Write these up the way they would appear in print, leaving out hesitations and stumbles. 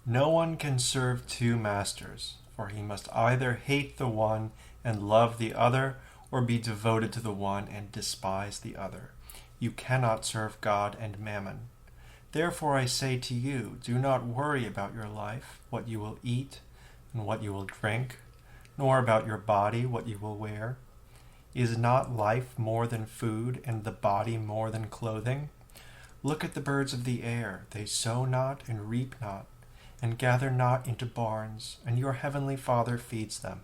No one can serve two masters, for he must either hate the one and love the other, or be devoted to the one and despise the other. You cannot serve God and mammon. Therefore I say to you, do not worry about your life, what you will eat and what you will drink, nor about your body, what you will wear. Is not life more than food, and the body more than clothing? Look at the birds of the air. They sow not and reap not, and gather not into barns, and your heavenly Father feeds them.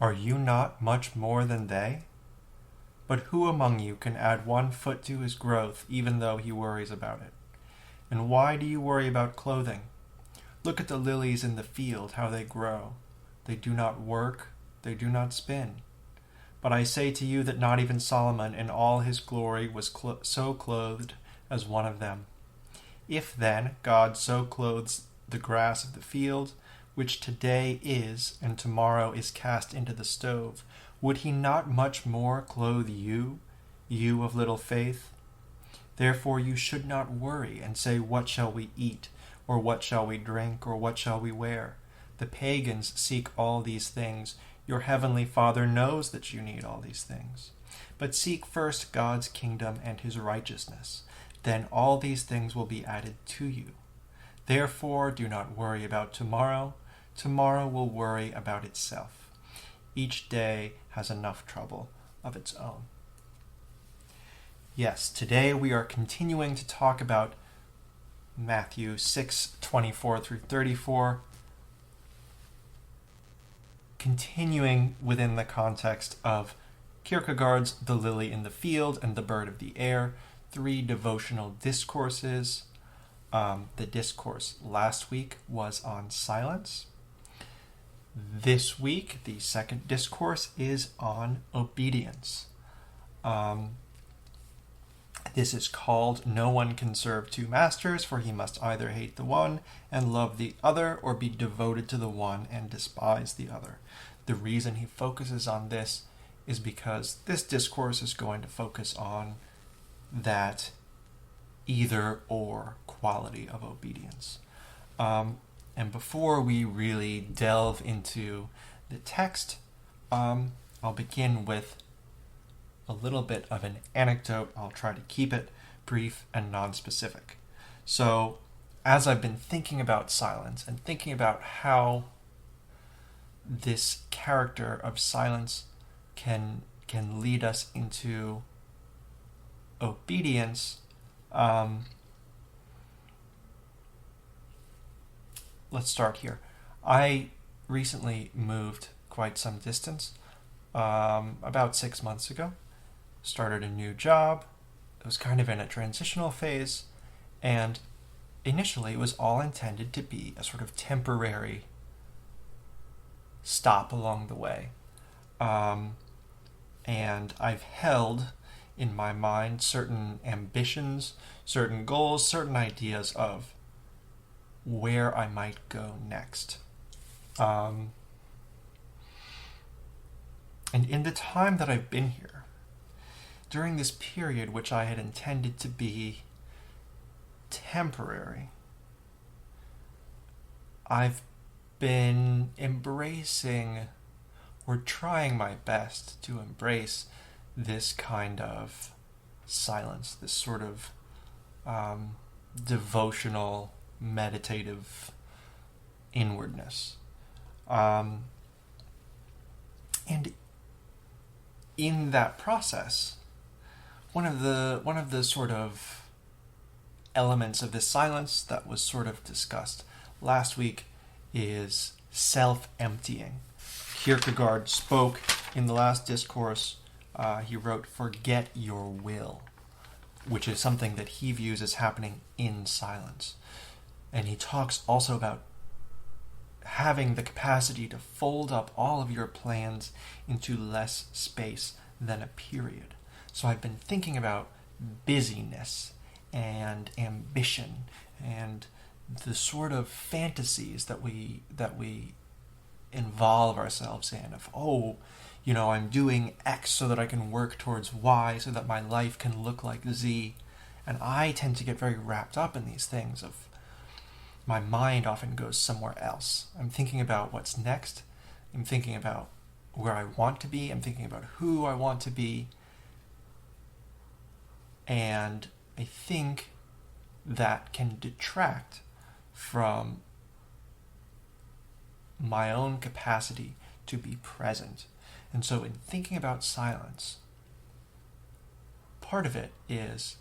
Are you not much more than they? But who among you can add 1 foot to his growth, even though he worries about it? And why do you worry about clothing? Look at the lilies in the field, how they grow. They do not work, they do not spin. But I say to you that not even Solomon in all his glory was so clothed as one of them. If then God so clothes the grass of the field, which today is and tomorrow is cast into the stove, would he not much more clothe you, you of little faith? Therefore you should not worry and say, what shall we eat, or what shall we drink, or what shall we wear? The pagans seek all these things. Your heavenly Father knows that you need all these things. But seek first God's kingdom and his righteousness. Then all these things will be added to you. Therefore do not worry about tomorrow. Tomorrow will worry about itself. Each day has enough trouble of its own. Yes, today we are continuing to talk about Matthew 6:24 through 34, continuing within the context of Kierkegaard's The Lily in the Field and the Bird of the Air, 3 devotional discourses. The discourse last week was on silence. This week, the second discourse is on obedience. This is called No One Can Serve Two Masters, for he must either hate the one and love the other, or be devoted to the one and despise the other. The reason he focuses on this is because this discourse is going to focus on that either or quality of obedience. And before we really delve into the text, I'll begin with a little bit of an anecdote. I'll try to keep it brief and non-specific. So, as I've been thinking about silence and thinking about how this character of silence can lead us into obedience, let's start here. I recently moved quite some distance, about 6 months ago. Started a new job. It was kind of in a transitional phase, and initially it was all intended to be a sort of temporary stop along the way. And I've held in my mind certain ambitions, certain goals, certain ideas of where I might go next. And in the time that I've been here, during this period which I had intended to be temporary, I've been embracing, or trying my best to embrace, this kind of silence, this sort of devotional, meditative inwardness. And in that process, one of the sort of elements of this silence that was sort of discussed last week is self-emptying. Kierkegaard spoke in the last discourse. He wrote, "Forget your will," which is something that he views as happening in silence. And he talks also about having the capacity to fold up all of your plans into less space than a period. So I've been thinking about busyness and ambition and the sort of fantasies that we involve ourselves in of, I'm doing X so that I can work towards Y so that my life can look like Z. And I tend to get very wrapped up in these things of my mind often goes somewhere else. I'm thinking about what's next. I'm thinking about where I want to be. I'm thinking about who I want to be. And I think that can detract from my own capacity to be present. And so in thinking about silence, part of it is,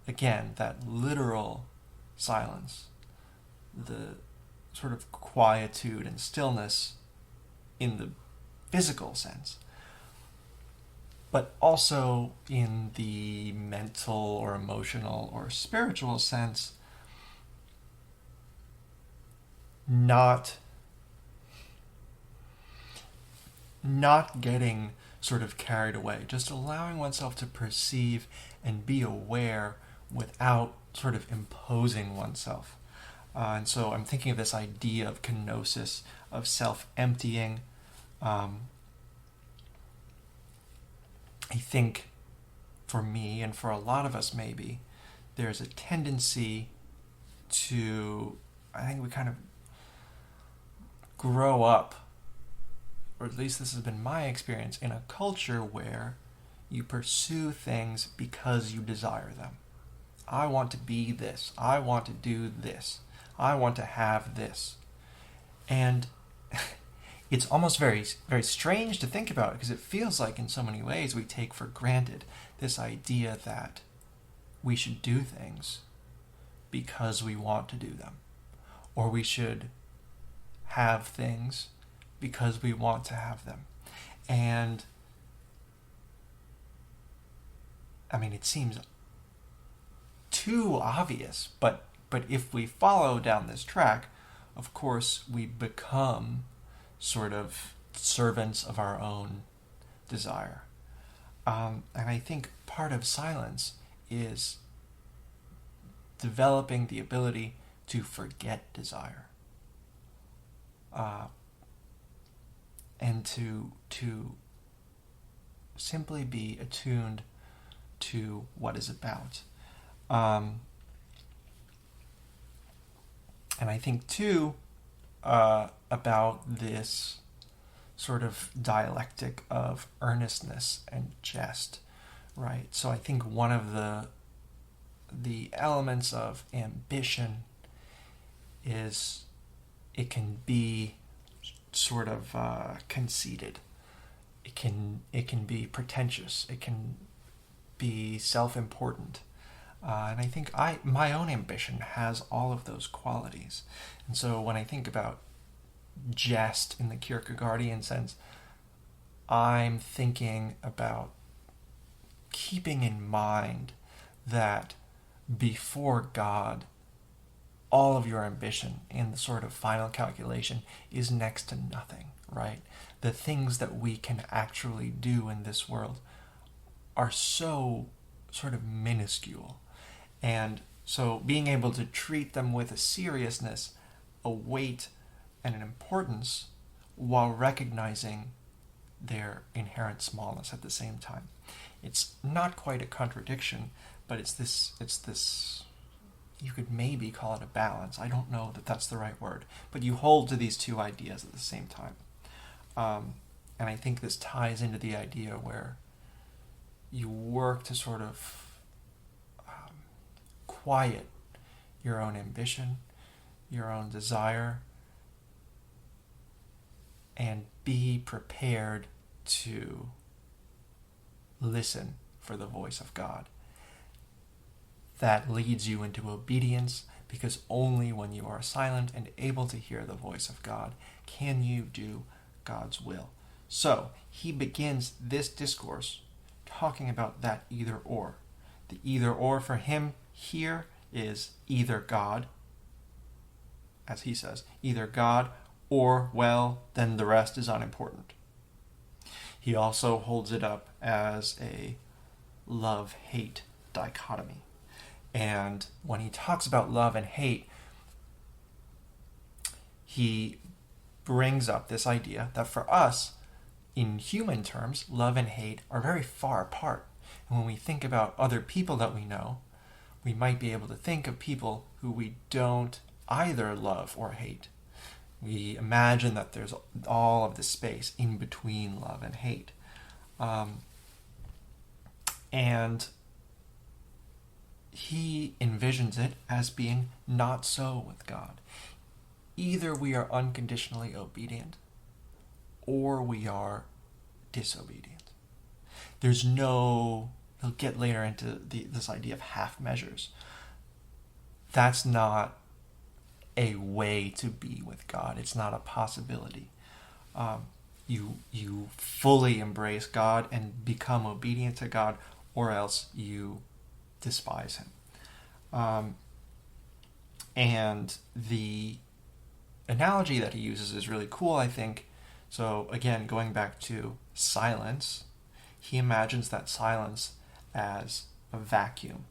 again, that literal silence, the sort of quietude and stillness in the physical sense, but also in the mental or emotional or spiritual sense, not getting sort of carried away, just allowing oneself to perceive and be aware without sort of imposing oneself. And so I'm thinking of this idea of kenosis, of self-emptying. I think for me, and for a lot of us maybe, there's a tendency to, I think we kind of grow up, or at least this has been my experience, in a culture where you pursue things because you desire them. I want to be this. I want to do this. I want to have this. And it's almost very, very strange to think about, because it feels like in so many ways we take for granted this idea that we should do things because we want to do them, or we should have things because we want to have them. And I mean, it seems too obvious, but if we follow down this track, of course we become sort of servants of our own desire. And I think part of silence is developing the ability to forget desire. And to simply be attuned to what is about. And I think too about this sort of dialectic of earnestness and jest, right? So I think one of the elements of ambition is it can be sort of conceited. It can be pretentious. It can be self-important. And I think my own ambition has all of those qualities. And so when I think about jest in the Kierkegaardian sense, I'm thinking about keeping in mind that before God, all of your ambition in the sort of final calculation is next to nothing, right? The things that we can actually do in this world are so sort of minuscule. And so being able to treat them with a seriousness, a weight, and an importance while recognizing their inherent smallness at the same time. It's not quite a contradiction, but it's this, you could maybe call it a balance. I don't know that that's the right word, but you hold to these two ideas at the same time. And I think this ties into the idea where you work to sort of quiet your own ambition, your own desire, and be prepared to listen for the voice of God. That leads you into obedience, because only when you are silent and able to hear the voice of God can you do God's will. So he begins this discourse talking about that either or. The either or for him here is either God, as he says, either God or, well, then the rest is unimportant. He also holds it up as a love-hate dichotomy. And when he talks about love and hate, he brings up this idea that for us, in human terms, love and hate are very far apart. And when we think about other people that we know, we might be able to think of people who we don't either love or hate. We imagine that there's all of this space in between love and hate. And he envisions it as being not so with God. Either we are unconditionally obedient or we are disobedient. There's no, he'll get later into this idea of half measures. That's not a way to be with God. It's not a possibility. You fully embrace God and become obedient to God, or else you despise him. And the analogy that he uses is really cool, I think. So again, going back to silence, he imagines that silence as a vacuum.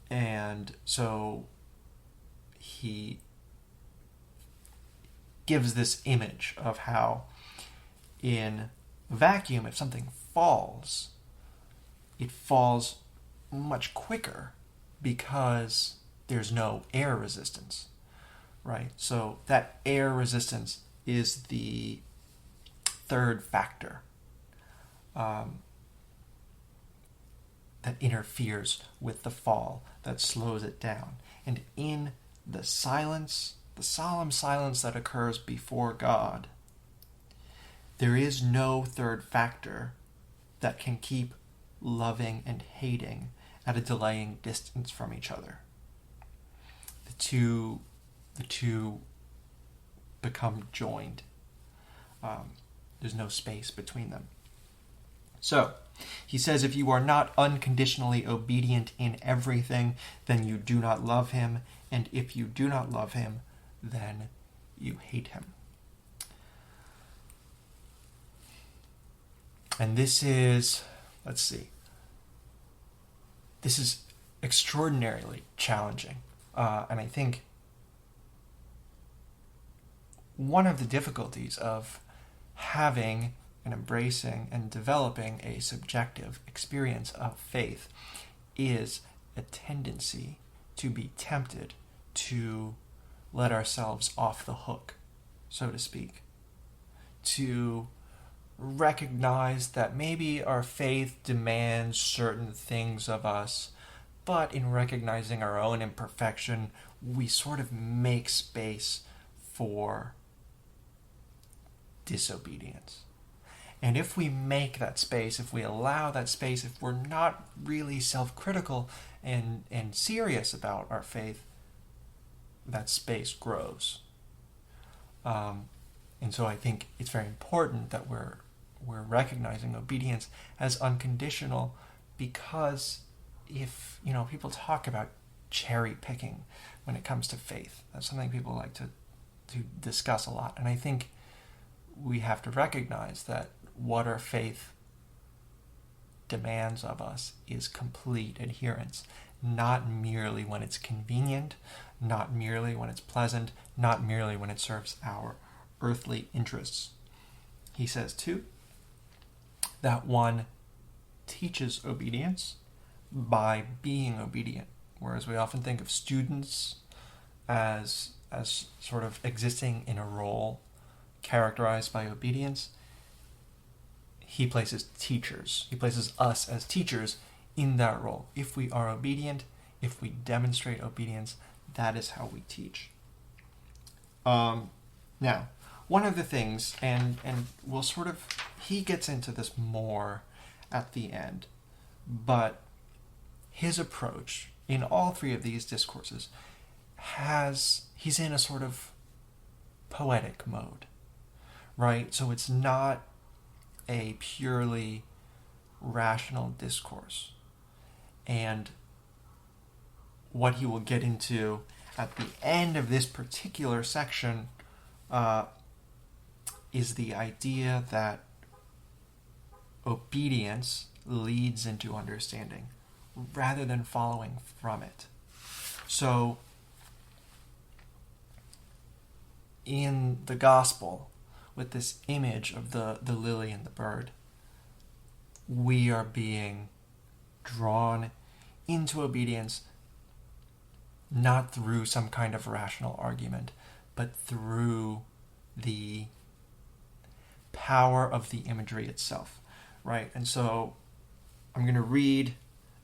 And so he gives this image of how in a vacuum, if something falls, it falls much quicker because there's no air resistance, right? So that air resistance is the third factor that interferes with the fall, that slows it down. And in the silence, the solemn silence that occurs before God, there is no third factor that can keep loving and hating at a delaying distance from each other. The two become joined. There's no space between them. So, he says, if you are not unconditionally obedient in everything, then you do not love him. And if you do not love him, then you hate him. And this is, this is extraordinarily challenging. And I think one of the difficulties of having and embracing and developing a subjective experience of faith is a tendency to be tempted to let ourselves off the hook, so to speak. To recognize that maybe our faith demands certain things of us, but in recognizing our own imperfection, we sort of make space for disobedience. And if we make that space, if we allow that space, if we're not really self-critical and serious about our faith, that space grows. And so I think it's very important that we're recognizing obedience as unconditional, because if, people talk about cherry picking when it comes to faith, that's something people like to discuss a lot. And I think we have to recognize that what our faith demands of us is complete adherence, not merely when it's convenient, not merely when it's pleasant, not merely when it serves our earthly interests. He says, too, that one teaches obedience by being obedient, whereas we often think of students as sort of existing in a role characterized by obedience. He places teachers. He places us as teachers in that role. If we are obedient, if we demonstrate obedience, that is how we teach. Now, one of the things, and we'll he gets into this more at the end, but his approach in all three of these discourses he's in a sort of poetic mode, right? So it's not a purely rational discourse. And what he will get into at the end of this particular section is the idea that obedience leads into understanding rather than following from it. So in the gospel, with this image of the lily and the bird, we are being drawn into obedience not through some kind of rational argument, but through the power of the imagery itself, right? And so I'm going to read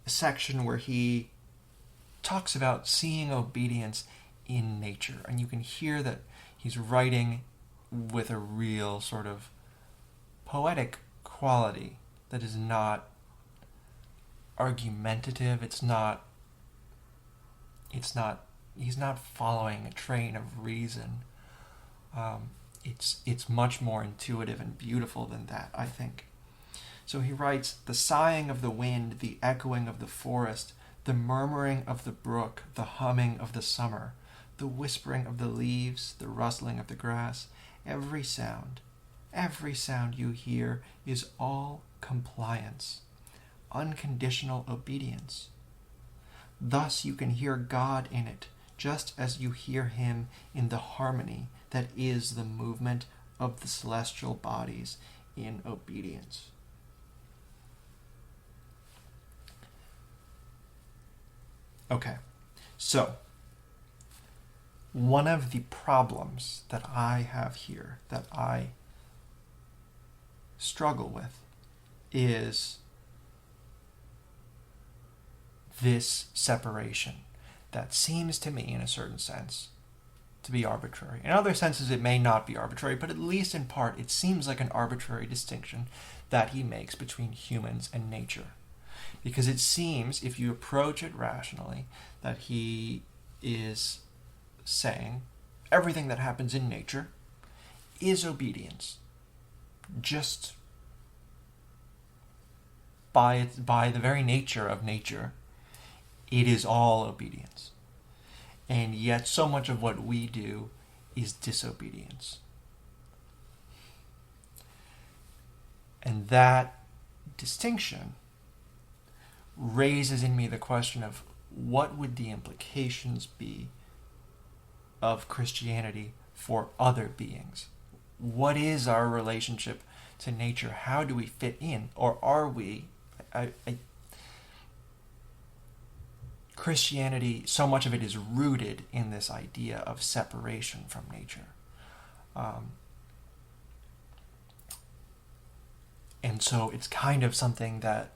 a section where he talks about seeing obedience in nature. And you can hear that he's writing with a real sort of poetic quality that is not argumentative. He's not following a train of reason. It's much more intuitive and beautiful than that, I think. So he writes, "The sighing of the wind, the echoing of the forest, the murmuring of the brook, the humming of the summer, the whispering of the leaves, the rustling of the grass, every sound you hear is all compliance, unconditional obedience. Thus you can hear God in it, just as you hear him in the harmony that is the movement of the celestial bodies in obedience." Okay, so one of the problems that I have here, that I struggle with, is this separation that seems to me, in a certain sense, to be arbitrary. In other senses, it may not be arbitrary, but at least in part, it seems like an arbitrary distinction that he makes between humans and nature. Because it seems, if you approach it rationally, that he is saying everything that happens in nature is obedience. Just by the very nature of nature, it is all obedience. And yet so much of what we do is disobedience. And that distinction raises in me the question of what would the implications be of Christianity for other beings? What is our relationship to nature? How do we fit in? Or are we... Christianity, so much of it is rooted in this idea of separation from nature. And so it's kind of something that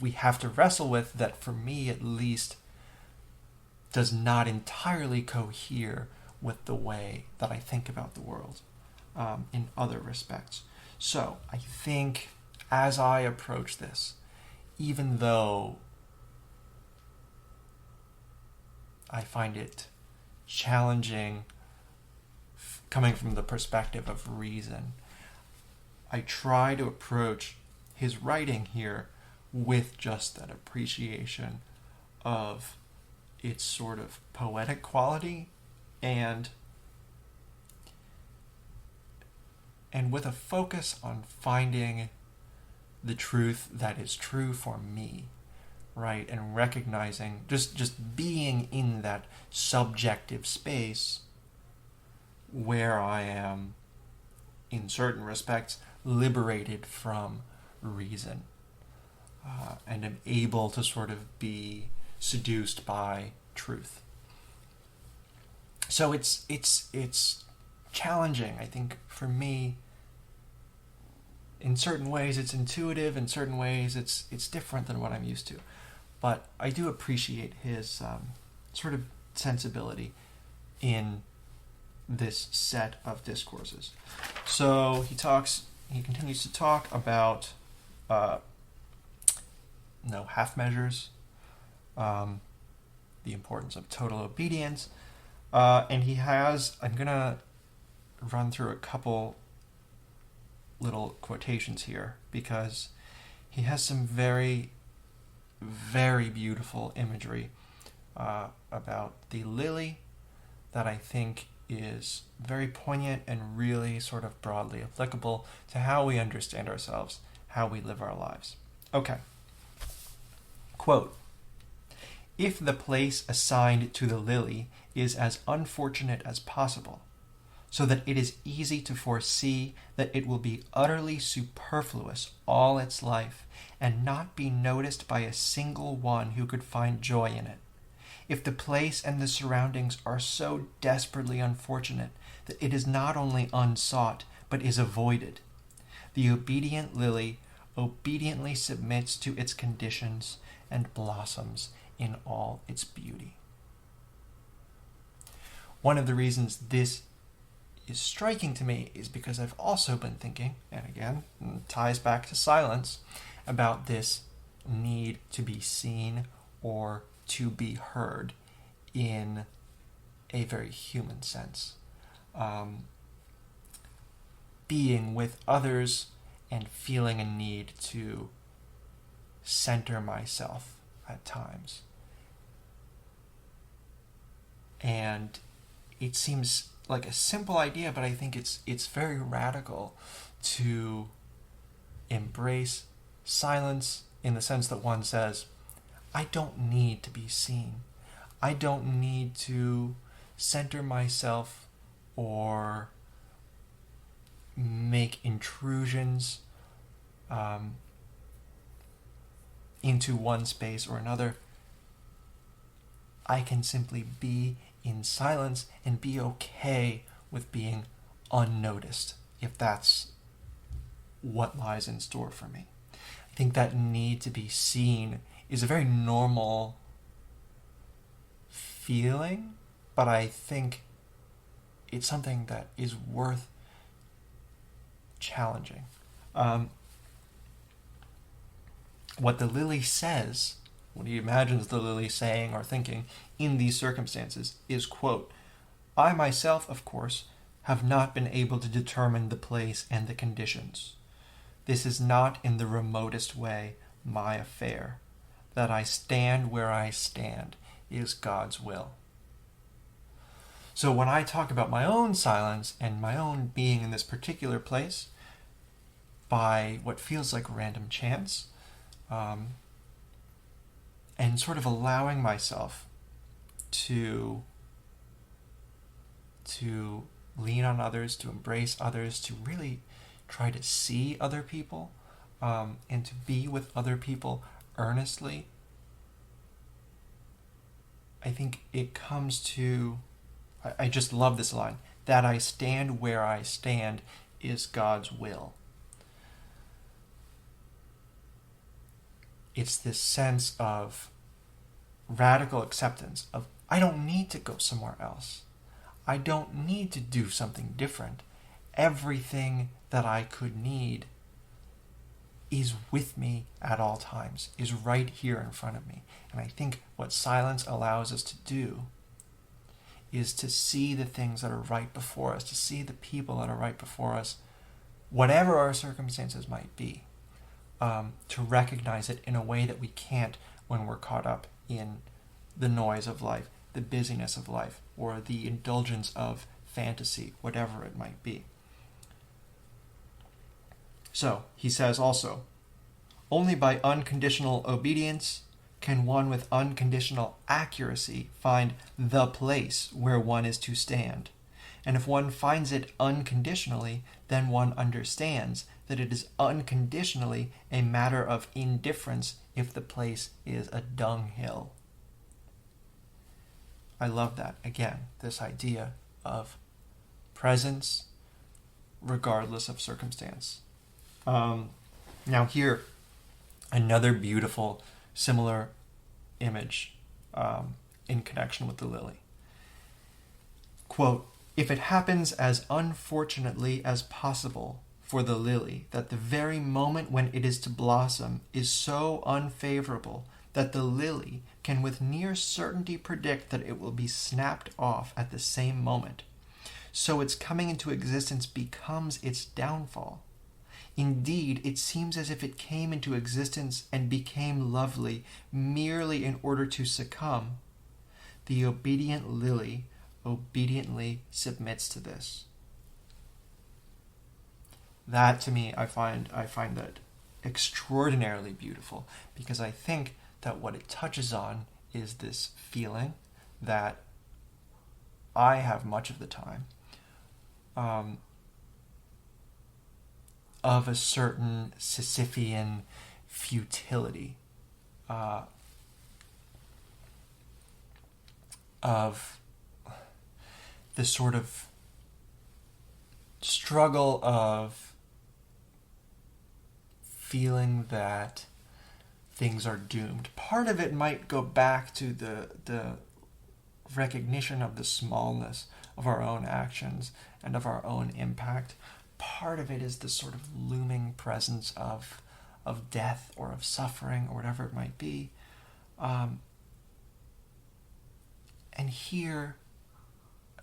we have to wrestle with, that for me at least does not entirely cohere with the way that I think about the world in other respects. So I think as I approach this, even though I find it challenging coming from the perspective of reason, I try to approach his writing here with just that appreciation of its sort of poetic quality and with a focus on finding the truth that is true for me, right? And recognizing, just being in that subjective space where I am, in certain respects, liberated from reason. And am able to sort of be seduced by truth. So it's challenging, I think, for me. In certain ways it's intuitive, in certain ways it's different than what I'm used to. But I do appreciate his sort of sensibility in this set of discourses. So he continues to talk about half measures, the importance of total obedience, and I'm going to run through a couple little quotations here because he has some very, very beautiful imagery about the lily that I think is very poignant and really sort of broadly applicable to how we understand ourselves, how we live our lives. Okay. Quote, "If the place assigned to the lily is as unfortunate as possible, so that it is easy to foresee that it will be utterly superfluous all its life, and not be noticed by a single one who could find joy in it. If the place and the surroundings are so desperately unfortunate that it is not only unsought, but is avoided, the obedient lily obediently submits to its conditions and blossoms in all its beauty. One of the reasons this is striking to me is because I've also been thinking, and again, ties back to silence, about this need to be seen or to be heard in a very human sense. Being with others and feeling a need to center myself at times. And it seems like a simple idea, but I think it's very radical to embrace silence in the sense that one says, I don't need to be seen. I don't need to center myself or make intrusions into one space or another. I can simply be in silence and be okay with being unnoticed, if that's what lies in store for me. I think that need to be seen is a very normal feeling, but I think it's something that is worth challenging. What the lily says, what he imagines the lily saying or thinking in these circumstances is, quote, I myself, of course, have not been able to determine the place and the conditions. This is not in the remotest way my affair. That I stand where I stand is God's will. So when I talk about my own silence and my own being in this particular place by what feels like random chance, and sort of allowing myself to lean on others, to embrace others, to really try to see other people, and to be with other people earnestly, I think it comes to, I just love this line, that I stand where I stand is God's will. It's this sense of radical acceptance of, I don't need to go somewhere else. I don't need to do something different. Everything that I could need is with me at all times, is right here in front of me. And I think what silence allows us to do is to see the things that are right before us, to see the people that are right before us, whatever our circumstances might be, to recognize it in a way that we can't when we're caught up in the noise of life, the busyness of life, or the indulgence of fantasy, whatever it might be. So, he says also, only by unconditional obedience can one with unconditional accuracy find the place where one is to stand. And if one finds it unconditionally, then one understands that it is unconditionally a matter of indifference if the place is a dunghill. I love that. Again, this idea of presence regardless of circumstance. Now here, another beautiful, similar image in connection with the lily. Quote, if it happens as unfortunately as possible for the lily that the very moment when it is to blossom is so unfavorable that the lily can with near certainty predict that it will be snapped off at the same moment, so its coming into existence becomes its downfall. Indeed, it seems as if it came into existence and became lovely merely in order to succumb. The obedient lily obediently submits to this. That, to me, I find that extraordinarily beautiful, because I think that what it touches on is this feeling that I have much of the time, of a certain Sisyphean futility, of the sort of struggle of feeling that things are doomed. Part of it might go back to the recognition of the smallness of our own actions and of our own impact. Part of it is the sort of looming presence of death or of suffering or whatever it might be. And here,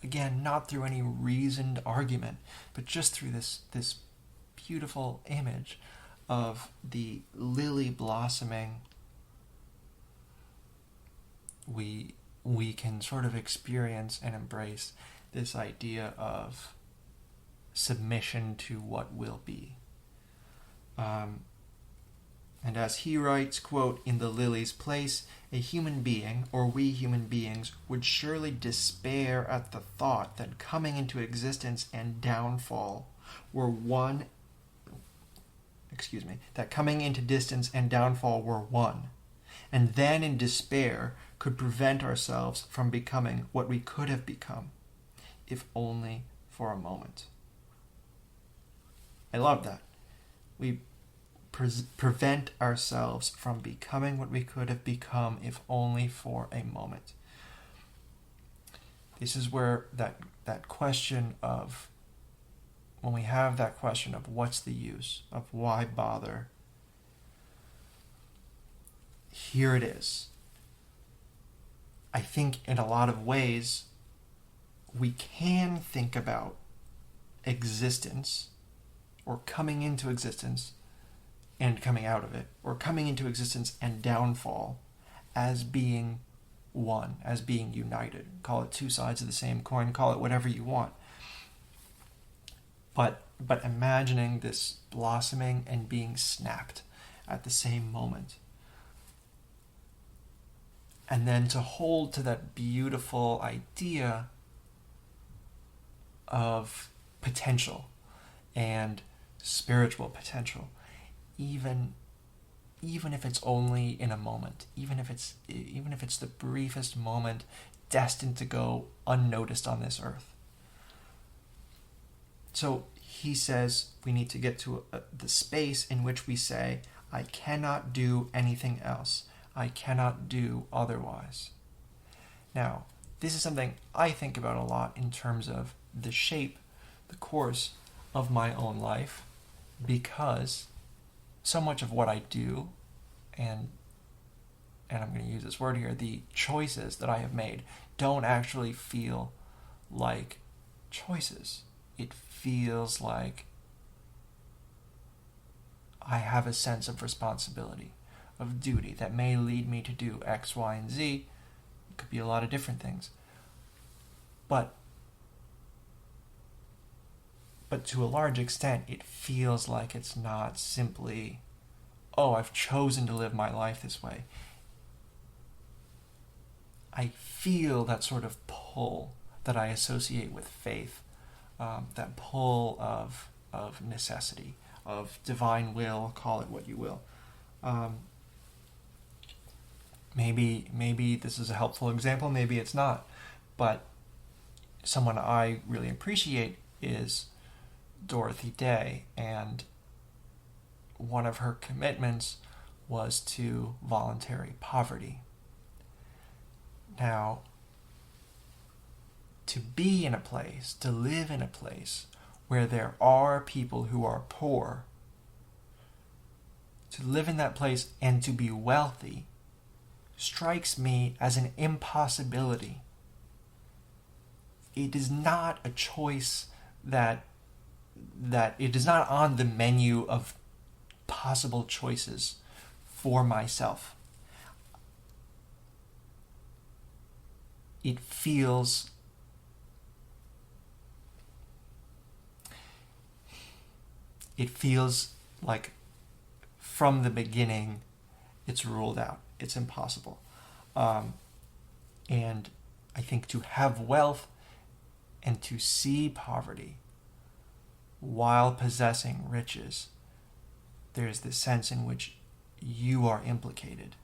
again, not through any reasoned argument, but just through this beautiful image of the lily blossoming, we can sort of experience and embrace this idea of submission to what will be. And as he writes, quote, "In the lily's place, a human being, or we human beings, would surely despair at the thought that coming into existence and downfall were one, that coming into distance and downfall were one, and then in despair could prevent ourselves from becoming what we could have become, if only for a moment." I love that. We prevent ourselves from becoming what we could have become, if only for a moment. This is where that question of, when we have that question of what's the use, of why bother, here it is. I think in a lot of ways, we can think about existence, or coming into existence and coming out of it, or coming into existence and downfall, as being one, as being united. Call it two sides of the same coin, call it whatever you want. But imagining this blossoming and being snapped at the same moment. And then to hold to that beautiful idea of potential and spiritual potential, even if it's only in a moment, even if it's the briefest moment destined to go unnoticed on this earth. So he says we need to get to the space in which we say, I cannot do anything else. I cannot do otherwise. Now, this is something I think about a lot in terms of the shape, the course of my own life, because so much of what I do, and I'm going to use this word here, the choices that I have made don't actually feel like choices. It feels like I have a sense of responsibility, of duty that may lead me to do X, Y, and Z. It could be a lot of different things. But to a large extent, it feels like it's not simply, oh, I've chosen to live my life this way. I feel that sort of pull that I associate with faith, that pull of necessity, of divine will, call it what you will. Maybe this is a helpful example, maybe it's not, but someone I really appreciate is Dorothy Day, and one of her commitments was to voluntary poverty. Now, to be in a place, to live in a place where there are people who are poor, to live in that place and to be wealthy, strikes me as an impossibility. It is not a choice that it is not on the menu of possible choices for myself. It feels like from the beginning it's ruled out. It's impossible. And I think to have wealth and to see poverty while possessing riches, there's this sense in which you are implicated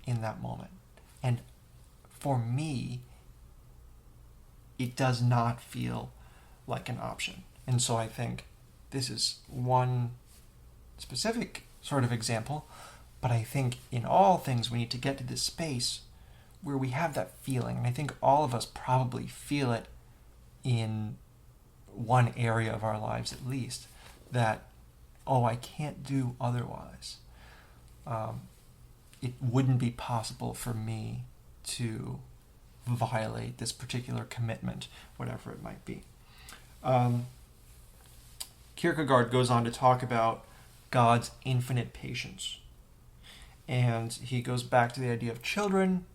in that moment. And for me, it does not feel like an option. And so I think this is one specific sort of example, but I think in all things we need to get to this space where we have that feeling. And I think all of us probably feel it in one area of our lives at least, that, oh, I can't do otherwise. It wouldn't be possible for me to violate this particular commitment, whatever it might be. Kierkegaard goes on to talk about God's infinite patience. And he goes back to the idea of children,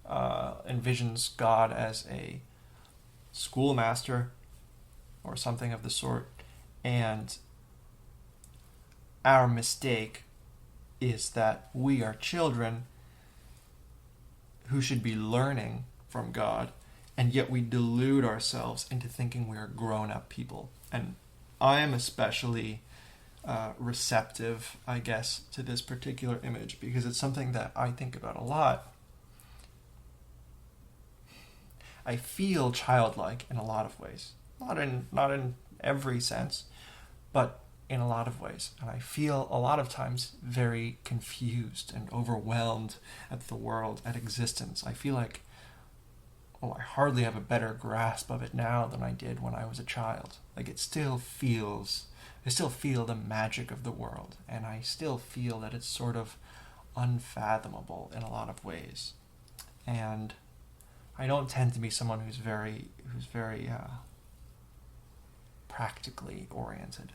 envisions God as a schoolmaster or something of the sort. And our mistake is that we are children who should be learning from God, and yet we delude ourselves into thinking we are grown-up people. And I am especially receptive, I guess, to this particular image because it's something that I think about a lot. I feel childlike in a lot of ways. Not in every sense, but in a lot of ways. And I feel a lot of times very confused and overwhelmed at the world, at existence. I feel like, I hardly have a better grasp of it now than I did when I was a child. Like I still feel the magic of the world, and I still feel that it's sort of unfathomable in a lot of ways. And I don't tend to be someone who's very practically oriented.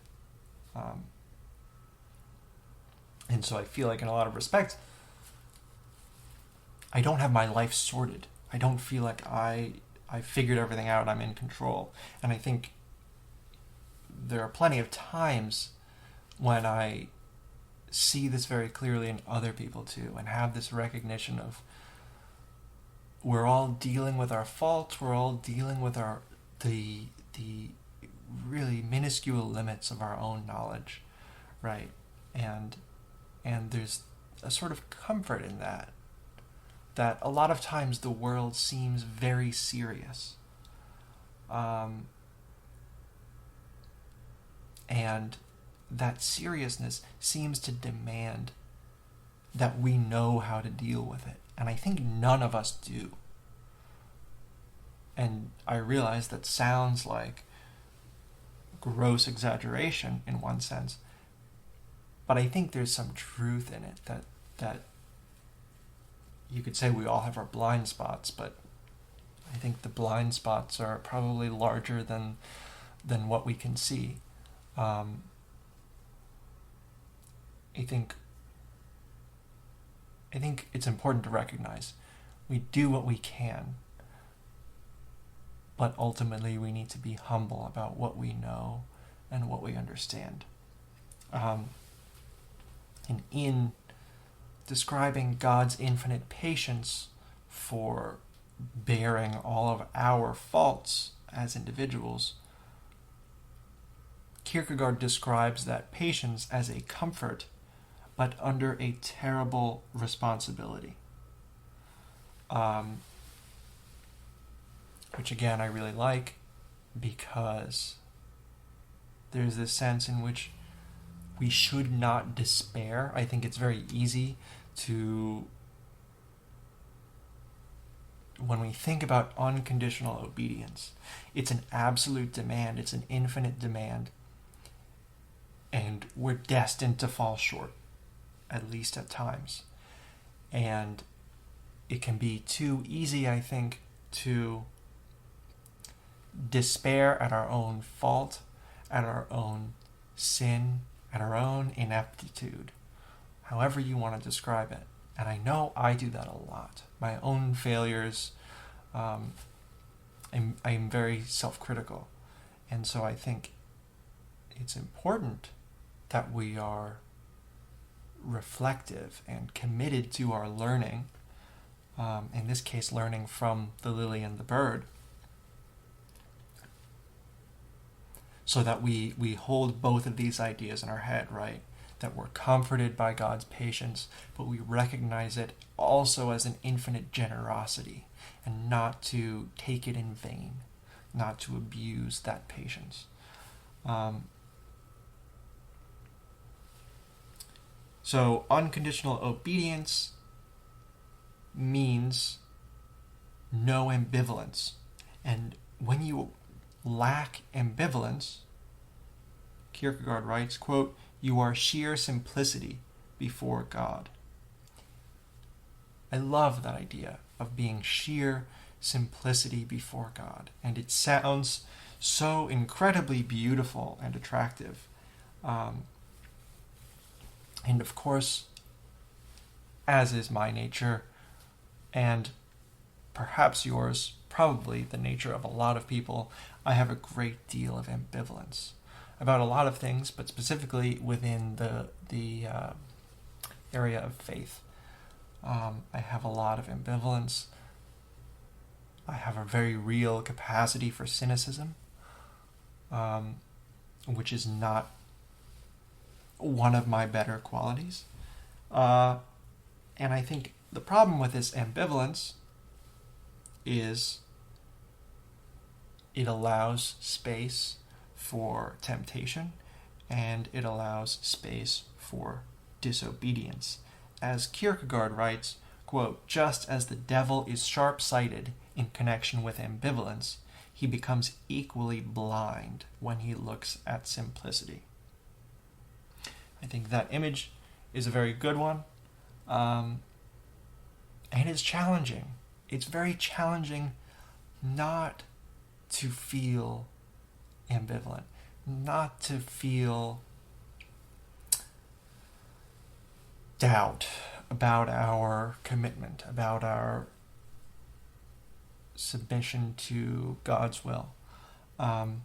And so I feel like in a lot of respects, I don't have my life sorted. I don't feel like I figured everything out, I'm in control. And I think there are plenty of times when I see this very clearly in other people too, and have this recognition of we're all dealing with our faults, we're all dealing with the really minuscule limits of our own knowledge, right? And there's a sort of comfort in that a lot of times the world seems very serious. And that seriousness seems to demand that we know how to deal with it. And I think none of us do. And I realize that sounds like gross exaggeration in one sense, but I think there's some truth in it that you could say we all have our blind spots, but I think the blind spots are probably larger than what we can see. I think it's important to recognize we do what we can, but ultimately we need to be humble about what we know and what we understand. And in describing God's infinite patience for bearing all of our faults as individuals, Kierkegaard describes that patience as a comfort, but under a terrible responsibility. Which again I really like, because there's this sense in which we should not despair. I think it's very easy to, when we think about unconditional obedience, it's an absolute demand, it's an infinite demand, and we're destined to fall short, at least at times. And it can be too easy, I think, to despair at our own fault, at our own sin, at our own ineptitude, however you want to describe it. And I know I do that a lot. My own failures, I'm very self-critical. And so I think it's important that we are reflective and committed to our learning, in this case learning from the lily and the bird, so that we hold both of these ideas in our head, right? That we're comforted by God's patience, but we recognize it also as an infinite generosity, and not to take it in vain, not to abuse that patience. So unconditional obedience means no ambivalence. And when you lack ambivalence, Kierkegaard writes, quote, "You are sheer simplicity before God." I love that idea of being sheer simplicity before God. And it sounds so incredibly beautiful and attractive. And of course, as is my nature, and perhaps yours, probably the nature of a lot of people, I have a great deal of ambivalence about a lot of things, but specifically within the area of faith. I have a lot of ambivalence. I have a very real capacity for cynicism, which is not one of my better qualities. And I think the problem with this ambivalence is it allows space for temptation, and it allows space for disobedience. As Kierkegaard writes, quote, "Just as the devil is sharp-sighted in connection with ambivalence, he becomes equally blind when he looks at simplicity." I think that image is a very good one, and it's challenging. It's very challenging not to feel ambivalent, not to feel doubt about our commitment, about our submission to God's will. And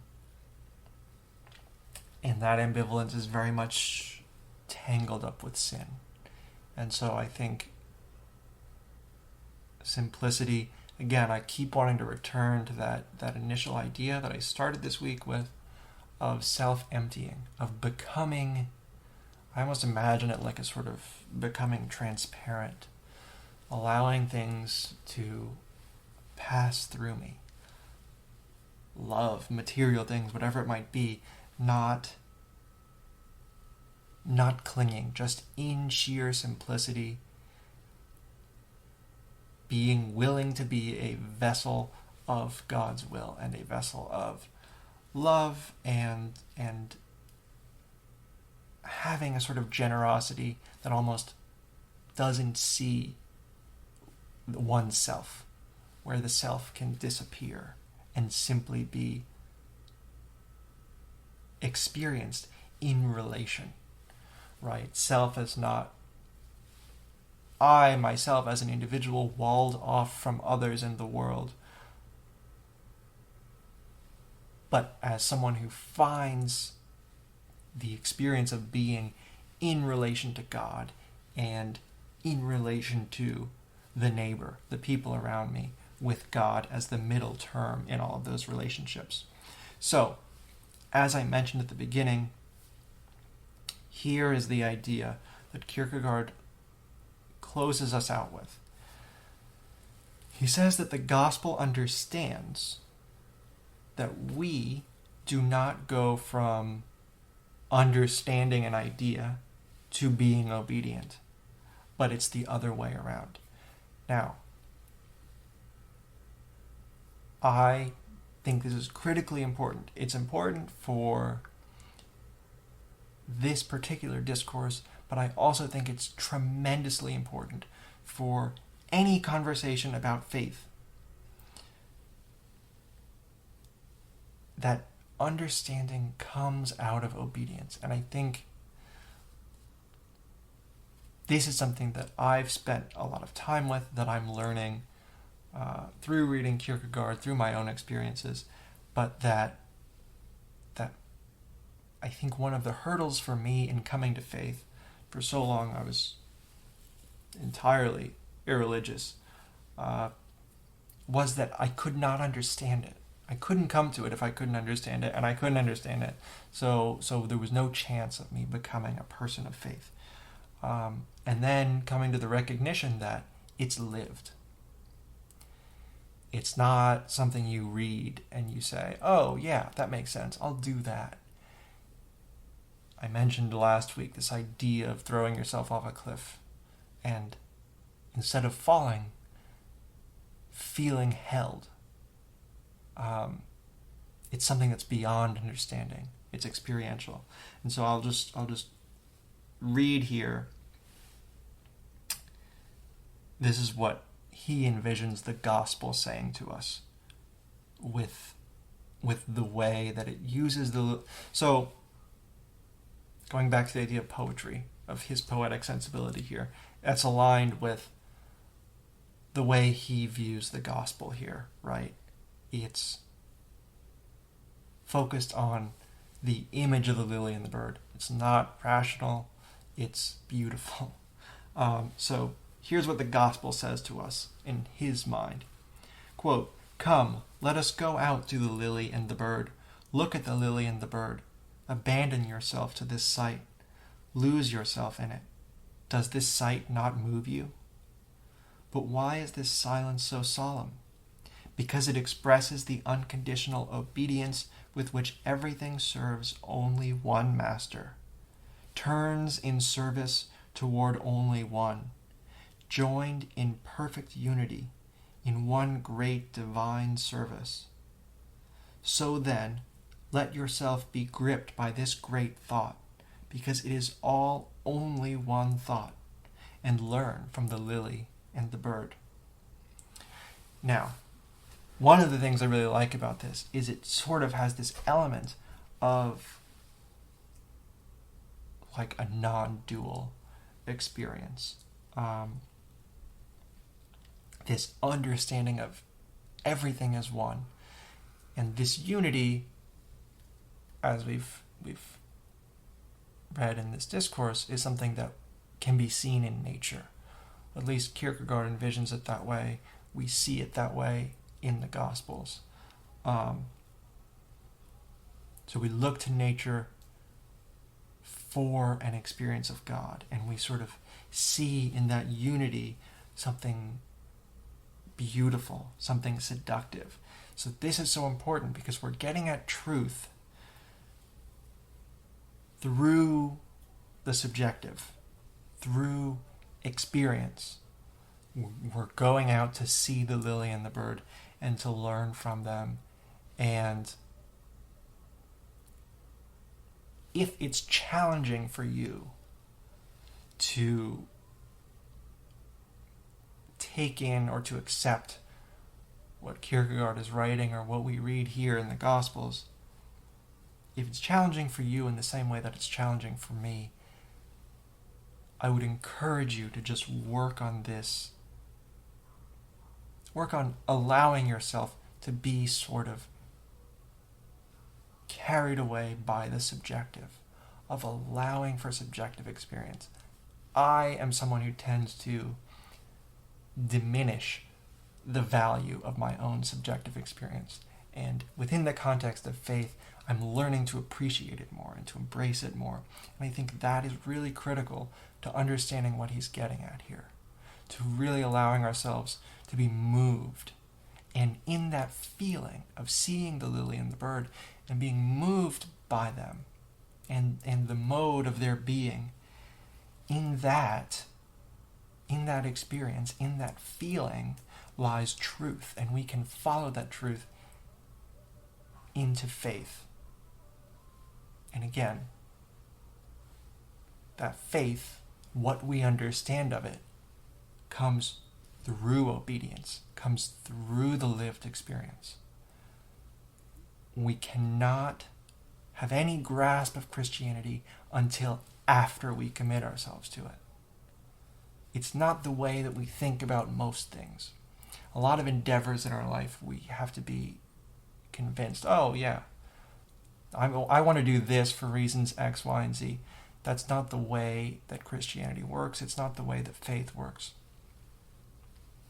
that ambivalence is very much tangled up with sin. And so I think simplicity, again, I keep wanting to return to that initial idea that I started this week with, of self-emptying, of becoming, I almost imagine it like a sort of becoming transparent, allowing things to pass through me. Love, material things, whatever it might be, not clinging, just in sheer simplicity, being willing to be a vessel of God's will and a vessel of love, and having a sort of generosity that almost doesn't see oneself, where the self can disappear and simply be experienced in relation, right? Self is not I, myself, as an individual, walled off from others in the world, but as someone who finds the experience of being in relation to God and in relation to the neighbor, the people around me, with God as the middle term in all of those relationships. So, as I mentioned at the beginning, here is the idea that Kierkegaard closes us out with. He says that the gospel understands that we do not go from understanding an idea to being obedient, but it's the other way around. Now, I think this is critically important. It's important for this particular discourse, but I also think it's tremendously important for any conversation about faith. That understanding comes out of obedience. And I think this is something that I've spent a lot of time with, that I'm learning through reading Kierkegaard, through my own experiences, but that I think one of the hurdles for me in coming to faith, for so long I was entirely irreligious, was that I could not understand it. I couldn't come to it if I couldn't understand it, and I couldn't understand it. So there was no chance of me becoming a person of faith. And then coming to the recognition that it's lived. It's not something you read and you say, oh yeah, that makes sense, I'll do that. I mentioned last week this idea of throwing yourself off a cliff and instead of falling, feeling held. It's something that's beyond understanding. It's experiential. And so I'll just read here. This is what he envisions the gospel saying to us with the way that it uses the... So, going back to the idea of poetry, of his poetic sensibility here, that's aligned with the way he views the gospel here, right? It's focused on the image of the lily and the bird. It's not rational, it's beautiful. So here's what the gospel says to us in his mind. Quote, "Come, let us go out to the lily and the bird. Look at the lily and the bird. Abandon yourself to this sight. Lose yourself in it. Does this sight not move you? But why is this silence so solemn? Because it expresses the unconditional obedience with which everything serves only one master, turns in service toward only one, joined in perfect unity in one great divine service. So then, let yourself be gripped by this great thought, because it is all only one thought, and learn from the lily and the bird." Now, one of the things I really like about this is it sort of has this element of like a non-dual experience. This understanding of everything as one. And this unity, as we've read in this discourse, is something that can be seen in nature. At least Kierkegaard envisions it that way. We see it that way in the Gospels. So we look to nature for an experience of God, and we sort of see in that unity something beautiful, something seductive. So this is so important because we're getting at truth through the subjective, through experience. We're going out to see the lily and the bird and to learn from them. And if it's challenging for you to take in or to accept what Kierkegaard is writing or what we read here in the Gospels, if it's challenging for you in the same way that it's challenging for me, I would encourage you to just work on this. Work on allowing yourself to be sort of carried away by the subjective, of allowing for subjective experience. I am someone who tends to diminish the value of my own subjective experience. And within the context of faith, I'm learning to appreciate it more and to embrace it more. And I think that is really critical to understanding what he's getting at here. To really allowing ourselves to be moved. And in that feeling of seeing the lily and the bird and being moved by them and the mode of their being, in that experience, in that feeling, lies truth. And we can follow that truth into faith. And again, that faith, what we understand of it, comes through obedience, comes through the lived experience. We cannot have any grasp of Christianity until after we commit ourselves to it. It's not the way that we think about most things. A lot of endeavors in our life, we have to be convinced, oh yeah, I want to do this for reasons X, Y, and Z. That's not the way that Christianity works. It's not the way that faith works.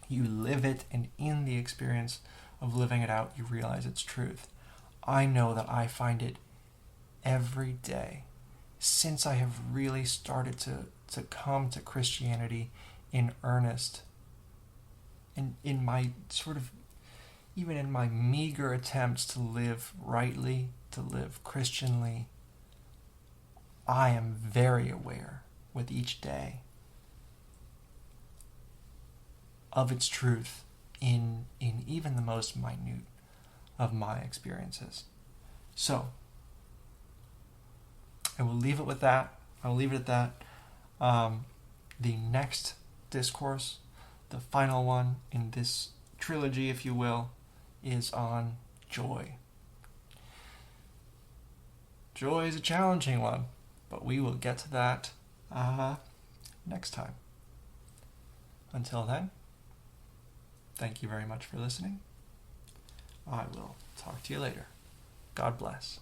You live it, and in the experience of living it out, you realize its truth. I know that I find it every day since I have really started to come to Christianity in earnest. And in my even in my meager attempts to live rightly, to live Christianly, I am very aware with each day of its truth in even the most minute of my experiences. So, I will leave it with that. I'll leave it at that. The next discourse, the final one in this trilogy, if you will, is on joy. Joy is a challenging one, but we will get to that next time. Until then, thank you very much for listening. I will talk to you later. God bless.